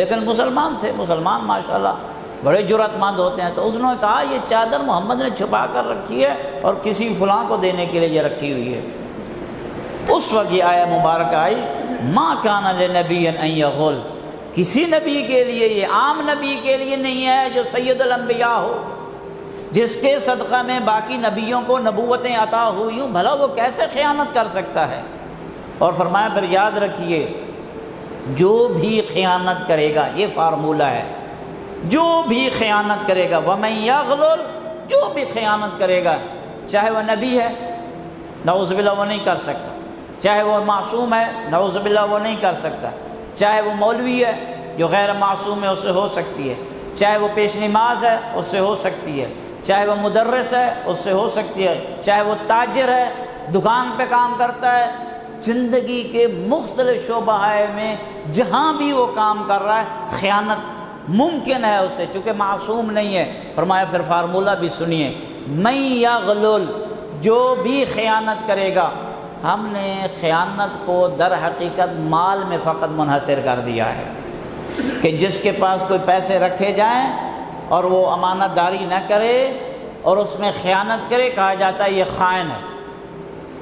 لیکن مسلمان تھے، مسلمان ماشاءاللہ بڑے جرأت مند ہوتے ہیں، تو اس نے کہا یہ چادر محمد نے چھپا کر رکھی ہے اور کسی فلاں کو دینے کے لیے یہ رکھی ہوئی ہے۔ اس وقت یہ آیہ مبارکہ آئی، ما کان لنبی ان یغل، کسی نبی کے لیے، یہ عام نبی کے لیے نہیں ہے جو سید الانبیاء ہو، جس کے صدقہ میں باقی نبیوں کو نبوتیں عطا ہوئی ہوں، بھلا وہ کیسے خیانت کر سکتا ہے؟ اور فرمایا پھر یاد رکھیے، جو بھی خیانت کرے گا، یہ فارمولہ ہے، جو بھی خیانت کرے گا، وَمَن يَغْلُلْ، جو بھی خیانت کرے گا، چاہے وہ نبی ہے، نعوذ باللہ وہ نہیں کر سکتا، چاہے وہ معصوم ہے، نعوذ باللہ وہ نہیں کر سکتا، چاہے وہ مولوی ہے جو غیر معصوم ہے، اس سے ہو سکتی ہے، چاہے وہ پیش نماز ہے، اس سے ہو سکتی ہے، چاہے وہ مدرس ہے، اس سے ہو سکتی ہے، چاہے وہ تاجر ہے، دکان پہ کام کرتا ہے، زندگی کے مختلف شعبہ میں جہاں بھی وہ کام کر رہا ہے، خیانت ممکن ہے اس سے، چونکہ معصوم نہیں ہے۔ فرمایا پھر فارمولہ بھی سنیے، من یغلل، جو بھی خیانت کرے گا۔ ہم نے خیانت کو در حقیقت مال میں فقط منحصر کر دیا ہے کہ جس کے پاس کوئی پیسے رکھے جائیں اور وہ امانت داری نہ کرے اور اس میں خیانت کرے، کہا جاتا ہے یہ خائن ہے،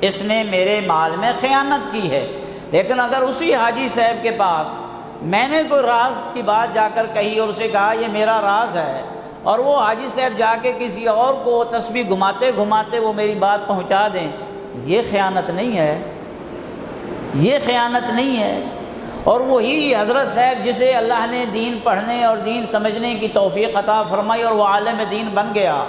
اس نے میرے مال میں خیانت کی ہے۔ لیکن اگر اسی حاجی صاحب کے پاس میں نے کوئی راز کی بات جا کر کہی اور اسے کہا یہ میرا راز ہے، اور وہ حاجی صاحب جا کے کسی اور کو تسبیح گھماتے گھماتے وہ میری بات پہنچا دیں، یہ خیانت نہیں ہے، یہ خیانت نہیں ہے۔ اور وہی حضرت صاحب جسے اللہ نے دین پڑھنے اور دین سمجھنے کی توفیق عطا فرمائی اور وہ عالم دین بن گیا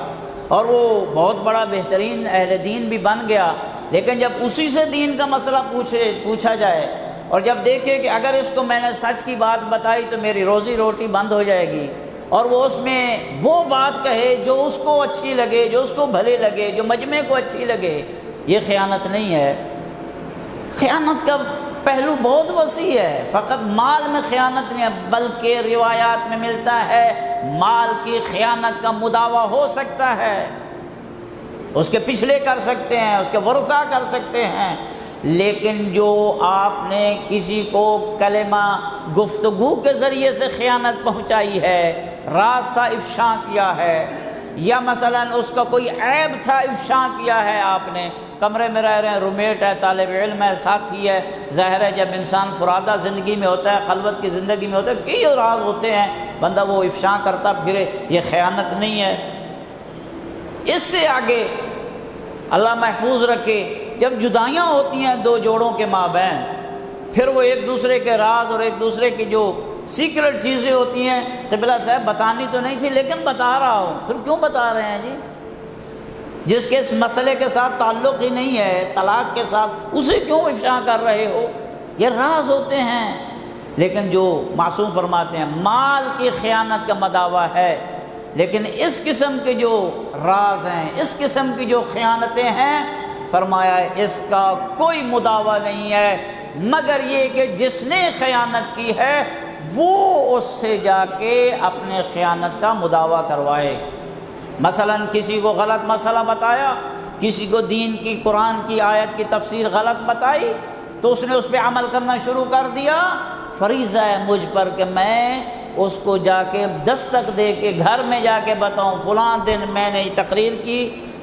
اور وہ بہت بڑا بہترین اہل دین بھی بن گیا، لیکن جب اسی سے دین کا مسئلہ پوچھا جائے اور جب دیکھے کہ اگر اس کو میں نے سچ کی بات بتائی تو میری روزی روٹی بند ہو جائے گی، اور وہ اس میں وہ بات کہے جو اس کو اچھی لگے، جو اس کو بھلے لگے، جو مجمع کو اچھی لگے، یہ خیانت نہیں ہے۔ خیانت کا پہلو بہت وسیع ہے، فقط مال میں خیانت نہیں ہے، بلکہ روایات میں ملتا ہے مال کی خیانت کا مداوع ہو سکتا ہے، اس کے پچھلے کر سکتے ہیں، اس کے ورثہ کر سکتے ہیں، لیکن جو آپ نے کسی کو کلمہ گفتگو کے ذریعے سے خیانت پہنچائی ہے، راز تھا افشا کیا ہے، یا مثلا اس کا کوئی عیب تھا افشا کیا ہے، آپ نے کمرے میں رہ رہے ہیں، رومیٹ ہے، طالب علم ہے، ساتھی ہے، ظاہر ہے جب انسان فرادہ زندگی میں ہوتا ہے، خلوت کی زندگی میں ہوتا ہے، کئی راز ہوتے ہیں، بندہ وہ افشا کرتا پھرے، یہ خیانت نہیں ہے۔ اس سے آگے اللہ محفوظ رکھے، جب جدائیاں ہوتی ہیں دو جوڑوں کے مابین، پھر وہ ایک دوسرے کے راز اور ایک دوسرے کی جو سیکرٹ چیزیں ہوتی ہیں، قبلہ صاحب بتانی تو نہیں تھی لیکن بتا رہا ہوں، پھر کیوں بتا رہے ہیں جی؟ جس کے اس مسئلے کے ساتھ تعلق ہی نہیں ہے، طلاق کے ساتھ، اسے کیوں افشا کر رہے ہو؟ یہ راز ہوتے ہیں۔ لیکن جو معصوم فرماتے ہیں مال کی خیانت کا مداوع ہے، لیکن اس قسم کے جو راز ہیں، اس قسم کی جو خیانتیں ہیں، فرمایا اس کا کوئی مداوع نہیں ہے مگر یہ کہ جس نے خیانت کی ہے وہ اس سے جا کے اپنے خیانت کا مداوع کروائے۔ مثلا کسی کو غلط مسئلہ بتایا، کسی کو دین کی، قرآن کی آیت کی تفسیر غلط بتائی، تو اس نے اس پہ عمل کرنا شروع کر دیا، فریضہ ہے مجھ پر کہ میں اس کو جا کے دستک دے کے گھر میں جا کے بتاؤں، فلاں دن میں نے تقریر کی،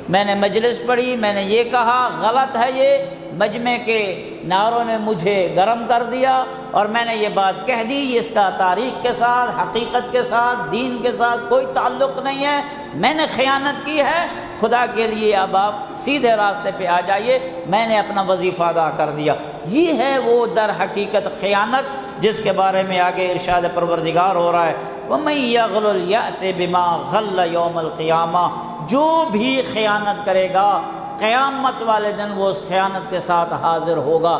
میں نے مجلس پڑھی، میں نے یہ کہا، غلط ہے یہ، مجمع کے نعروں نے مجھے گرم کر دیا اور میں نے یہ بات کہہ دی، اس کا تاریخ کے ساتھ، حقیقت کے ساتھ، دین کے ساتھ کوئی تعلق نہیں ہے، میں نے خیانت کی ہے، خدا کے لیے اب آپ سیدھے راستے پہ آ جائیے، میں نے اپنا وظیفہ ادا کر دیا۔ یہ ہے وہ در حقیقت خیانت جس کے بارے میں آگے ارشاد پروردگار ہو رہا ہے، وَمَن يَغْلُلْ يَأْتِ بِمَا غَلَّ يَوْمَ الْقِيَامَةِ، جو بھی خیانت کرے گا قیامت والے دن وہ اس خیانت کے ساتھ حاضر ہوگا۔